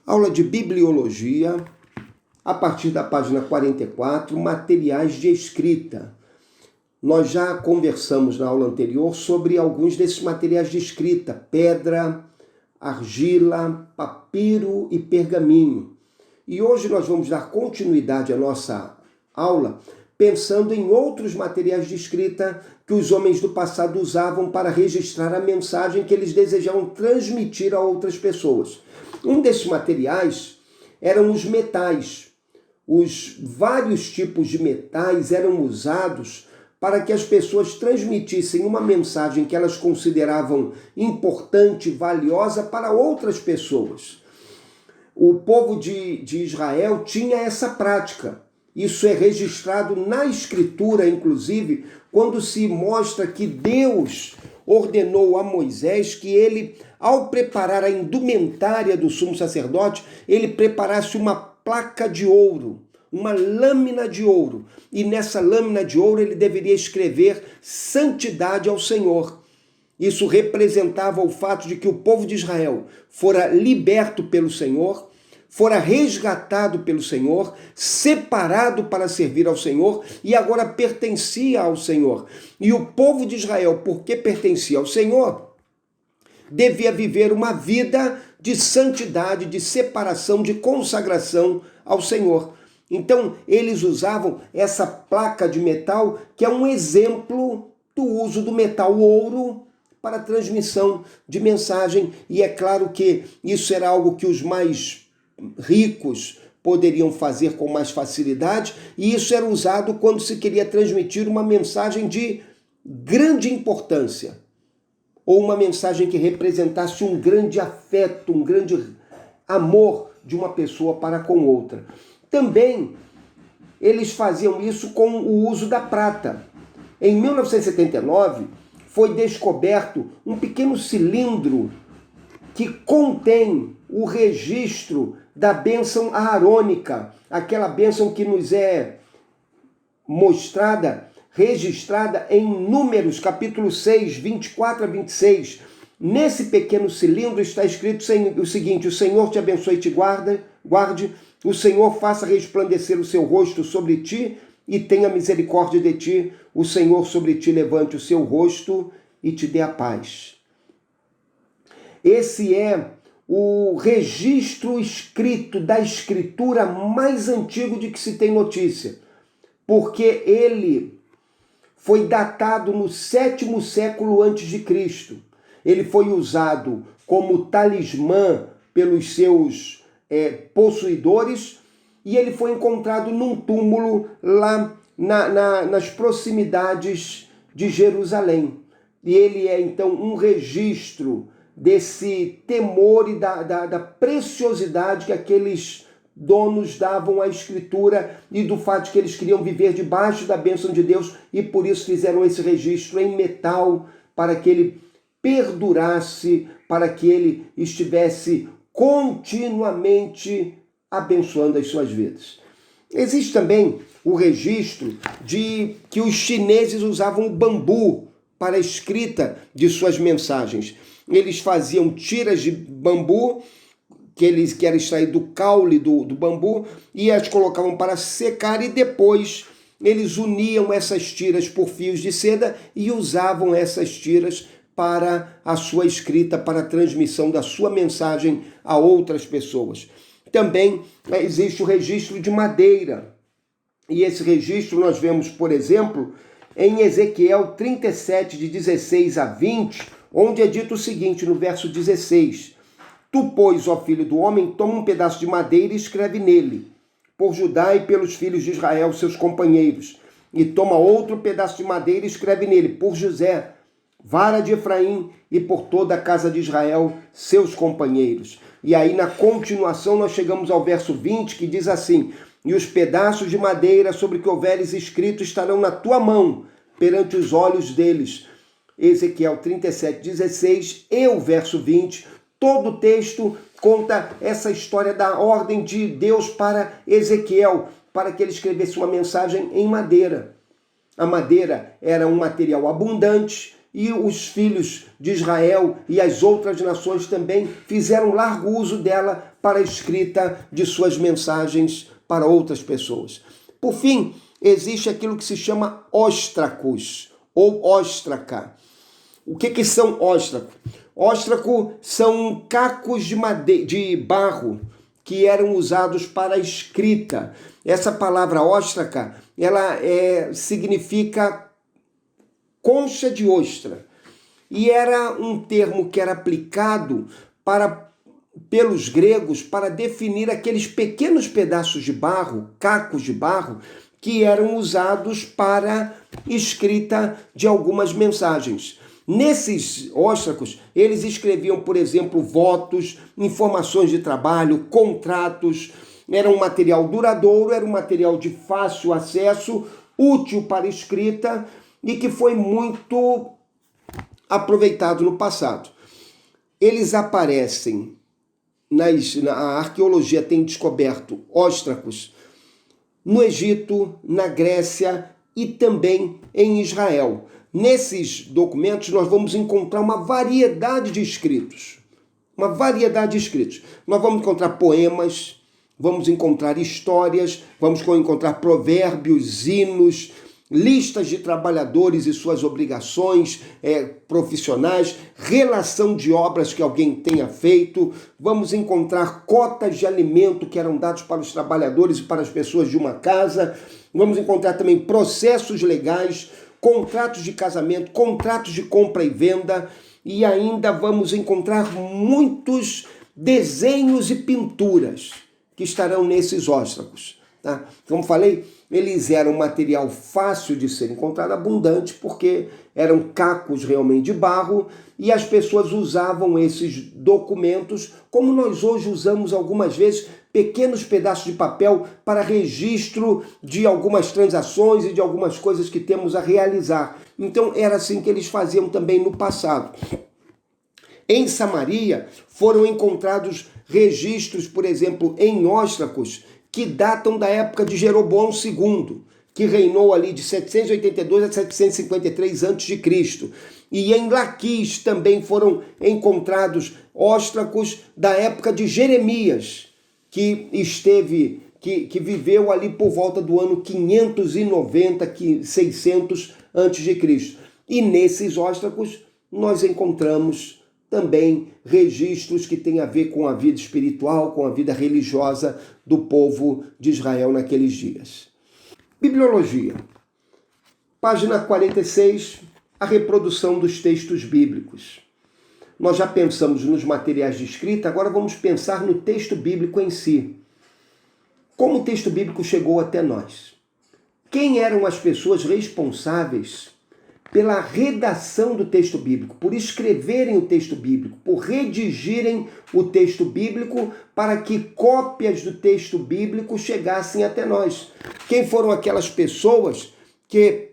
Aula de Bibliologia, a partir da página 44, materiais de escrita. Nós já conversamos na aula anterior sobre alguns desses materiais de escrita: pedra, argila, papiro e pergaminho. E hoje nós vamos dar continuidade à nossa aula pensando em outros materiais de escrita que os homens do passado usavam para registrar a mensagem que eles desejavam transmitir a outras pessoas. Um desses materiais eram os metais. Os vários tipos de metais eram usados para que as pessoas transmitissem uma mensagem que elas consideravam importante, valiosa para outras pessoas. O povo de Israel tinha essa prática. Isso é registrado na Escritura, inclusive, quando se mostra que Deus ordenou a Moisés que ele, ao preparar a indumentária do sumo sacerdote, ele preparasse uma placa de ouro, uma lâmina de ouro. E nessa lâmina de ouro ele deveria escrever santidade ao Senhor. Isso representava o fato de que o povo de Israel fora liberto pelo Senhor, fora resgatado pelo Senhor, separado para servir ao Senhor e agora pertencia ao Senhor. E o povo de Israel, porque pertencia ao Senhor, devia viver uma vida de santidade, de separação, de consagração ao Senhor. Então, eles usavam essa placa de metal, que é um exemplo do uso do metal ouro para a transmissão de mensagem. E é claro que isso era algo que os mais ricos poderiam fazer com mais facilidade, e isso era usado quando se queria transmitir uma mensagem de grande importância, ou uma mensagem que representasse um grande afeto, um grande amor de uma pessoa para com outra. Também eles faziam isso com o uso da prata. Em 1979, foi descoberto um pequeno cilindro que contém o registro da bênção aarônica, aquela bênção que nos é mostrada, registrada em Números, capítulo 6, 24 a 26. Nesse pequeno cilindro está escrito o seguinte: o Senhor te abençoe e te guarde, o Senhor faça resplandecer o seu rosto sobre ti e tenha misericórdia de ti, o Senhor sobre ti levante o seu rosto e te dê a paz. Esse é o registro escrito da Escritura mais antigo de que se tem notícia, porque ele foi datado no 7º século antes de Cristo. Ele foi usado como talismã pelos seus possuidores e ele foi encontrado num túmulo lá nas proximidades de Jerusalém. E ele é então um registro desse temor e da preciosidade que aqueles donos davam à Escritura e do fato de que eles queriam viver debaixo da bênção de Deus e por isso fizeram esse registro em metal para que ele perdurasse, para que ele estivesse continuamente abençoando as suas vidas. Existe também o registro de que os chineses usavam o bambu para a escrita de suas mensagens. Eles faziam tiras de bambu, que era extraído do caule do bambu, e as colocavam para secar, e depois eles uniam essas tiras por fios de seda e usavam essas tiras para a sua escrita, para a transmissão da sua mensagem a outras pessoas. Também existe o registro de madeira, e esse registro nós vemos, por exemplo, em Ezequiel 37, de 16 a 20, onde é dito o seguinte, no verso 16: Tu, pois, ó filho do homem, toma um pedaço de madeira e escreve nele, por Judá e pelos filhos de Israel, seus companheiros. E toma outro pedaço de madeira e escreve nele, por José, vara de Efraim, e por toda a casa de Israel, seus companheiros. E aí, na continuação, nós chegamos ao verso 20, que diz assim: E os pedaços de madeira sobre que houveres escrito estarão na tua mão, perante os olhos deles. Ezequiel 37, 16 e o verso 20, todo o texto conta essa história da ordem de Deus para Ezequiel, para que ele escrevesse uma mensagem em madeira. A madeira era um material abundante e os filhos de Israel e as outras nações também fizeram largo uso dela para a escrita de suas mensagens para outras pessoas. Por fim, existe aquilo que se chama óstracos ou óstraca. O que são óstracos? Óstraco são cacos de barro que eram usados para a escrita. Essa palavra óstraca, ela significa concha de ostra. E era um termo que era aplicado pelos gregos para definir aqueles pequenos pedaços de barro, cacos de barro, que eram usados para escrita de algumas mensagens. Nesses óstracos, eles escreviam, por exemplo, votos, informações de trabalho, contratos. Era um material duradouro, era um material de fácil acesso, útil para escrita e que foi muito aproveitado no passado. Eles aparecem, a arqueologia tem descoberto óstracos no Egito, na Grécia e também em Israel. Nesses documentos nós vamos encontrar uma variedade de escritos. Nós vamos encontrar poemas, vamos encontrar histórias, vamos encontrar provérbios, hinos, listas de trabalhadores e suas obrigações profissionais, relação de obras que alguém tenha feito, vamos encontrar cotas de alimento que eram dados para os trabalhadores e para as pessoas de uma casa, vamos encontrar também processos legais, contratos de casamento, contratos de compra e venda, e ainda vamos encontrar muitos desenhos e pinturas que estarão nesses óstracos. Tá? Como falei, eles eram material fácil de ser encontrado, abundante, porque eram cacos realmente de barro, e as pessoas usavam esses documentos, como nós hoje usamos algumas vezes, pequenos pedaços de papel para registro de algumas transações e de algumas coisas que temos a realizar. Então era assim que eles faziam também no passado. Em Samaria foram encontrados registros, por exemplo, em óstracos, que datam da época de Jeroboão II, que reinou ali de 782 a 753 a.C. E em Laquis também foram encontrados óstracos da época de Jeremias, que viveu ali por volta do ano 590, 600 a.C. E nesses óstracos nós encontramos também registros que têm a ver com a vida espiritual, com a vida religiosa do povo de Israel naqueles dias. Bibliologia. Página 46, a reprodução dos textos bíblicos. Nós já pensamos nos materiais de escrita, agora vamos pensar no texto bíblico em si. Como o texto bíblico chegou até nós? Quem eram as pessoas responsáveis pela redação do texto bíblico, por escreverem o texto bíblico, por redigirem o texto bíblico para que cópias do texto bíblico chegassem até nós? Quem foram aquelas pessoas que,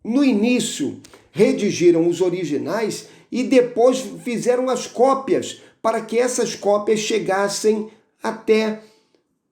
no início, redigiram os originais e depois fizeram as cópias para que essas cópias chegassem até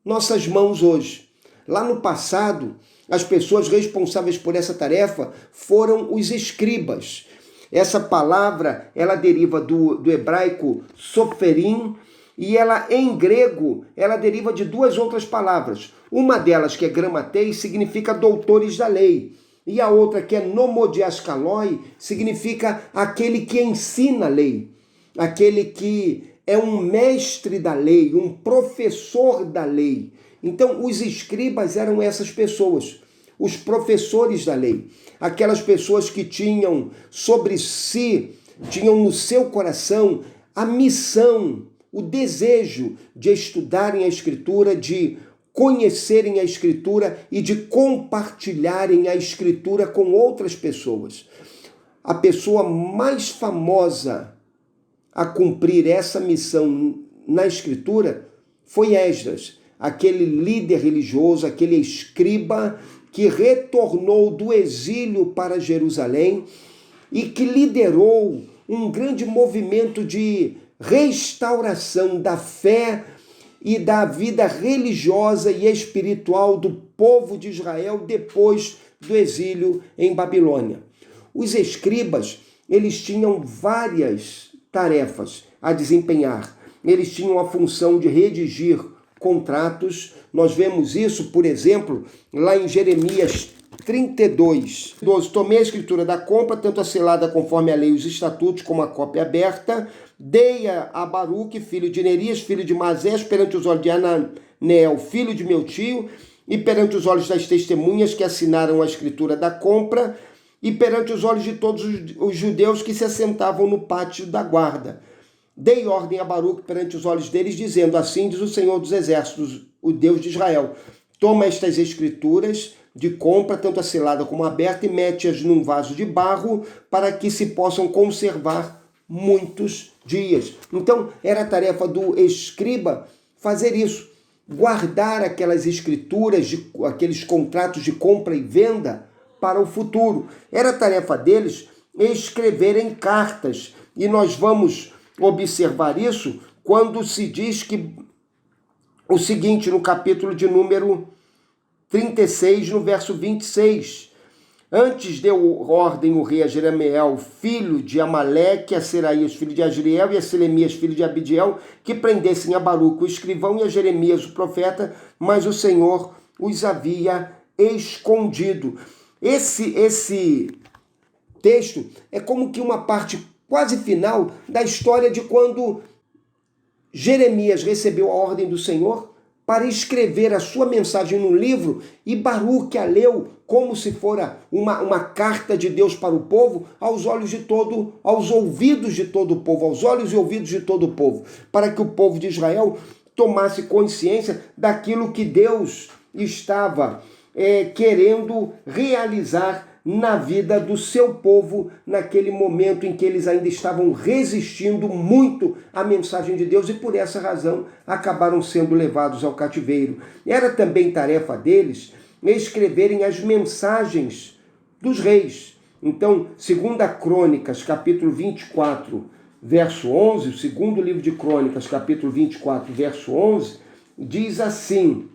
nossas mãos hoje? Lá no passado, as pessoas responsáveis por essa tarefa foram os escribas. Essa palavra, ela deriva do hebraico soferim, e ela, em grego, ela deriva de duas outras palavras. Uma delas, que é gramatei, significa doutores da lei. E a outra, que é nomodiaskaloi, significa aquele que ensina a lei. Aquele que é um mestre da lei, um professor da lei. Então, os escribas eram essas pessoas, os professores da lei, aquelas pessoas que tinham sobre si, tinham no seu coração a missão, o desejo de estudarem a Escritura, de conhecerem a Escritura e de compartilharem a Escritura com outras pessoas. A pessoa mais famosa a cumprir essa missão na Escritura foi Esdras, aquele líder religioso, aquele escriba que retornou do exílio para Jerusalém e que liderou um grande movimento de restauração da fé e da vida religiosa e espiritual do povo de Israel depois do exílio em Babilônia. Os escribas eles tinham várias tarefas a desempenhar. Eles tinham a função de redigir contratos. Nós vemos isso, por exemplo, lá em Jeremias 32. 12. Tomei a escritura da compra, tanto a selada conforme a lei e os estatutos, como a cópia aberta, dei-a a Baruque, filho de Nerias, filho de Masés, perante os olhos de Ananel, filho de meu tio, e perante os olhos das testemunhas que assinaram a escritura da compra, e perante os olhos de todos os judeus que se assentavam no pátio da guarda. Dei ordem a Baruque perante os olhos deles, dizendo: assim diz o Senhor dos Exércitos, o Deus de Israel: toma estas escrituras de compra, tanto a selada como a aberta, e mete-as num vaso de barro, para que se possam conservar muitos dias. Então, era a tarefa do escriba fazer isso, guardar aquelas escrituras, aqueles contratos de compra e venda para o futuro. Era a tarefa deles escreverem cartas, e nós vamos observar isso quando se diz que o seguinte, no capítulo de número 36, no verso 26. Antes deu ordem o rei a Jeremiel, filho de Amaleque, a Seraías, filho de Azriel, e a Selemias, filho de Abidiel, que prendessem a Baruque, o escrivão, e a Jeremias, o profeta, mas o Senhor os havia escondido. Esse texto é como que uma parte quase final da história de quando Jeremias recebeu a ordem do Senhor para escrever a sua mensagem no livro, e Baruque a leu como se fora uma carta de Deus para o povo, aos ouvidos de todo o povo, aos olhos e ouvidos de todo o povo, para que o povo de Israel tomasse consciência daquilo que Deus estava querendo realizar na vida do seu povo, naquele momento em que eles ainda estavam resistindo muito à mensagem de Deus, e por essa razão acabaram sendo levados ao cativeiro. Era também tarefa deles escreverem as mensagens dos reis. Então, 2 Crônicas, capítulo 24, verso 11, o segundo livro de Crônicas, capítulo 24, verso 11, diz assim: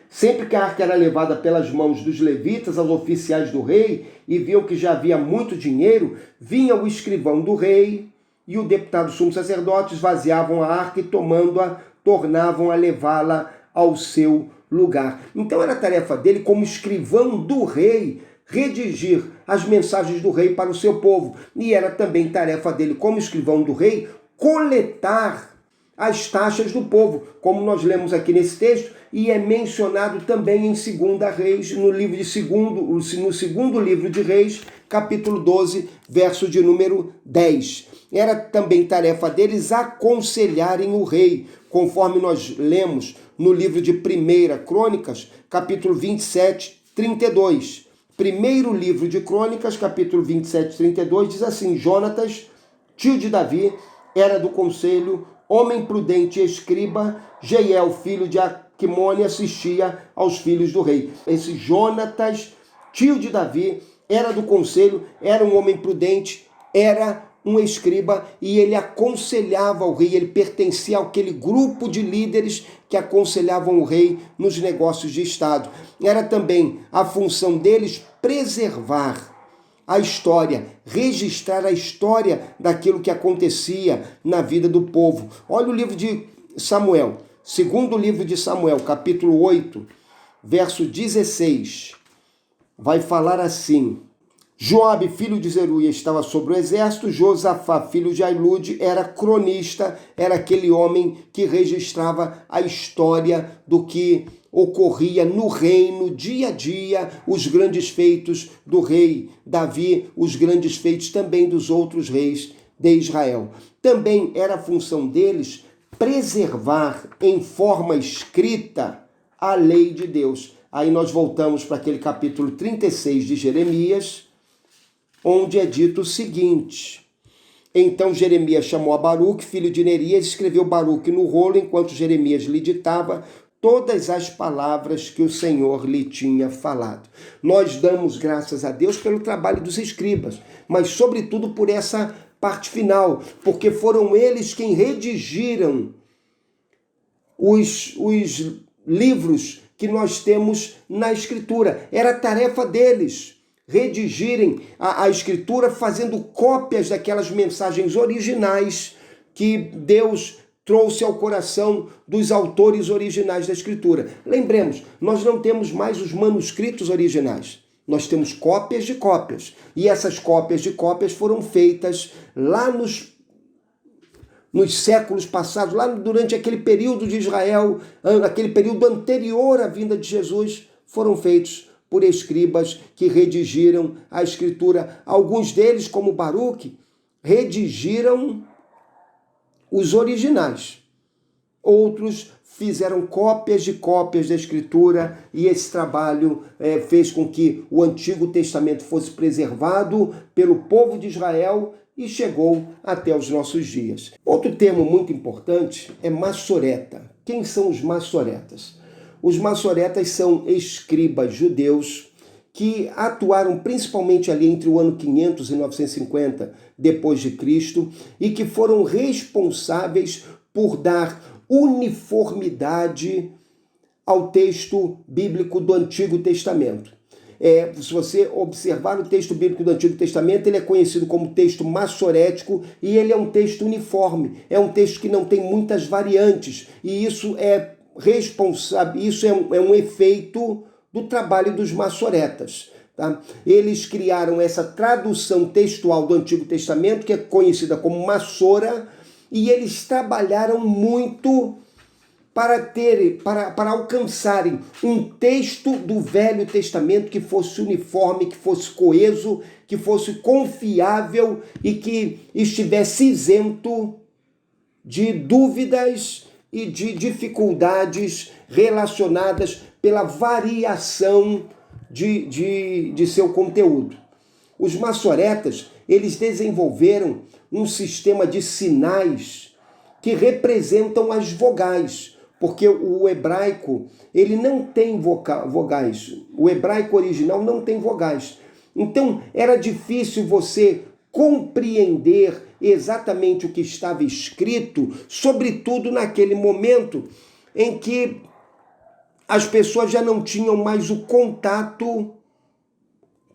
sempre que a arca era levada pelas mãos dos levitas aos oficiais do rei, e viam que já havia muito dinheiro, vinha o escrivão do rei e o deputado sumo sacerdote, esvaziavam a arca e, tomando-a, tornavam a levá-la ao seu lugar. Então era tarefa dele, como escrivão do rei, redigir as mensagens do rei para o seu povo. E era também tarefa dele, como escrivão do rei, coletar as taxas do povo, como nós lemos aqui nesse texto, e é mencionado também em 2 Reis, no segundo livro de Reis, capítulo 12, verso de número 10. Era também tarefa deles aconselharem o rei, conforme nós lemos no livro de 1 Crônicas, capítulo 27, 32. Primeiro livro de Crônicas, capítulo 27, 32, diz assim: Jonatas, tio de Davi, era do conselho, homem prudente e escriba. Jeiel, filho de Aquimone, assistia aos filhos do rei. Esse Jonatas, tio de Davi, era do conselho, era um homem prudente, era um escriba, e ele aconselhava o rei. Ele pertencia àquele grupo de líderes que aconselhavam o rei nos negócios de Estado. Era também a função deles preservar a história, registrar a história daquilo que acontecia na vida do povo. Olha o livro de Samuel, segundo livro de Samuel, capítulo 8, verso 16, vai falar assim: Joabe, filho de Zeruia, estava sobre o exército. Josafá, filho de Ailude, era cronista, era aquele homem que registrava a história do que ocorria no reino, dia a dia, os grandes feitos do rei Davi, os grandes feitos também dos outros reis de Israel. Também era a função deles preservar em forma escrita a lei de Deus. Aí nós voltamos para aquele capítulo 36 de Jeremias, onde é dito o seguinte: então Jeremias chamou a Baruque, filho de Nerias, e escreveu Baruque no rolo, enquanto Jeremias lhe ditava todas as palavras que o Senhor lhe tinha falado. Nós damos graças a Deus pelo trabalho dos escribas, mas sobretudo por essa parte final, porque foram eles quem redigiram os livros que nós temos na Escritura. Era tarefa deles redigirem a Escritura fazendo cópias daquelas mensagens originais que Deus trouxe ao coração dos autores originais da Escritura. Lembremos, nós não temos mais os manuscritos originais. Nós temos cópias de cópias. E essas cópias de cópias foram feitas lá nos séculos passados, lá durante aquele período de Israel, aquele período anterior à vinda de Jesus, foram feitos por escribas que redigiram a Escritura. Alguns deles, como Baruque, redigiram os originais. Outros fizeram cópias de cópias da Escritura, e esse trabalho fez com que o Antigo Testamento fosse preservado pelo povo de Israel e chegou até os nossos dias. Outro termo muito importante é massoreta. Quem são os massoretas? Os massoretas são escribas judeus que atuaram principalmente ali entre o ano 500 e 950 depois de Cristo e que foram responsáveis por dar uniformidade ao texto bíblico do Antigo Testamento. Se você observar o texto bíblico do Antigo Testamento, ele é conhecido como texto massorético e ele é um texto uniforme, é um texto que não tem muitas variantes, e isso é responsável, isso é um efeito do trabalho dos massoretas. Tá? Eles criaram essa tradução textual do Antigo Testamento, que é conhecida como Massora, e eles trabalharam muito para alcançarem um texto do Velho Testamento que fosse uniforme, que fosse coeso, que fosse confiável e que estivesse isento de dúvidas e de dificuldades relacionadas pela variação de seu conteúdo. Os massoretas, eles desenvolveram um sistema de sinais que representam as vogais, porque o hebraico, ele não tem vogais. O hebraico original não tem vogais. Então, era difícil você compreender exatamente o que estava escrito, sobretudo naquele momento em que as pessoas já não tinham mais o contato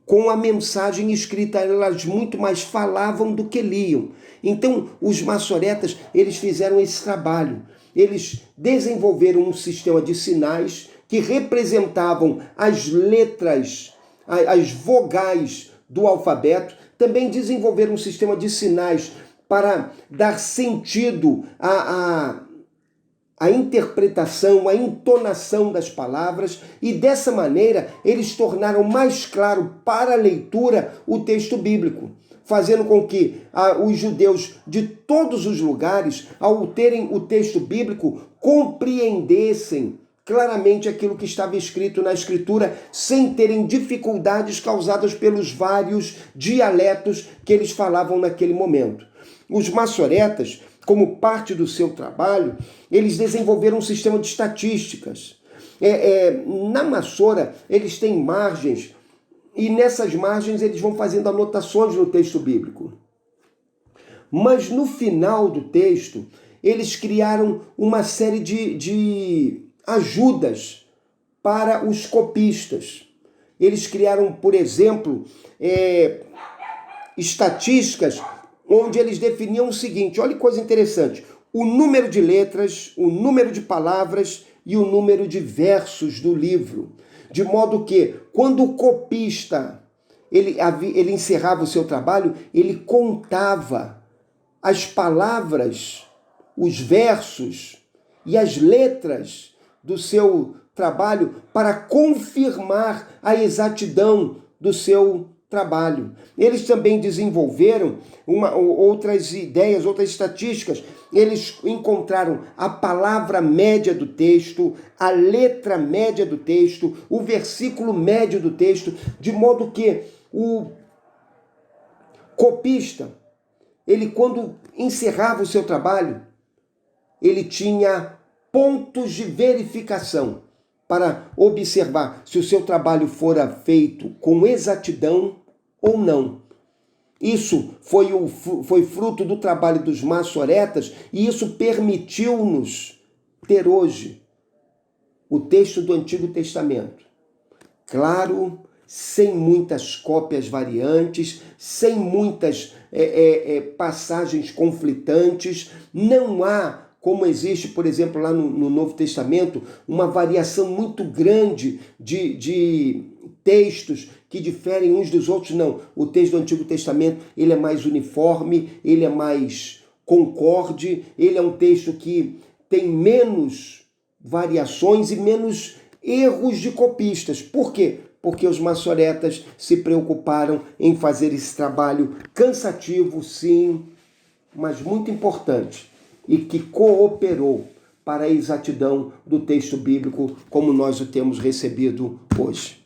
com a mensagem escrita, elas muito mais falavam do que liam. Então, os massoretas, eles fizeram esse trabalho. Eles desenvolveram um sistema de sinais que representavam as letras, as vogais do alfabeto. Também desenvolveram um sistema de sinais para dar sentido à interpretação, à entonação das palavras, e dessa maneira eles tornaram mais claro para a leitura o texto bíblico, fazendo com que os judeus de todos os lugares, ao terem o texto bíblico, compreendessem claramente aquilo que estava escrito na Escritura, sem terem dificuldades causadas pelos vários dialetos que eles falavam naquele momento. Os massoretas, como parte do seu trabalho, eles desenvolveram um sistema de estatísticas. Na Massora, eles têm margens, e nessas margens eles vão fazendo anotações no texto bíblico. Mas no final do texto, eles criaram uma série de ajudas para os copistas. Eles criaram, por exemplo, estatísticas onde eles definiam o seguinte: olha que coisa interessante, o número de letras, o número de palavras e o número de versos do livro. De modo que, quando o copista ele encerrava o seu trabalho, ele contava as palavras, os versos e as letras do seu trabalho para confirmar a exatidão do seu trabalho. Eles também desenvolveram outras ideias, outras estatísticas. Eles encontraram a palavra média do texto, a letra média do texto, o versículo médio do texto, de modo que o copista, ele, quando encerrava o seu trabalho, ele tinha pontos de verificação para observar se o seu trabalho fora feito com exatidão ou não. Isso foi fruto do trabalho dos massoretas, e isso permitiu-nos ter hoje o texto do Antigo Testamento claro, sem muitas cópias variantes, sem muitas passagens conflitantes. Não há, como existe, por exemplo, lá no Novo Testamento, uma variação muito grande de textos que diferem uns dos outros. Não, o texto do Antigo Testamento ele é mais uniforme, ele é mais concorde, ele é um texto que tem menos variações e menos erros de copistas. Por quê? Porque os maçoretas se preocuparam em fazer esse trabalho cansativo, sim, mas muito importante, e que cooperou para a exatidão do texto bíblico como nós o temos recebido hoje.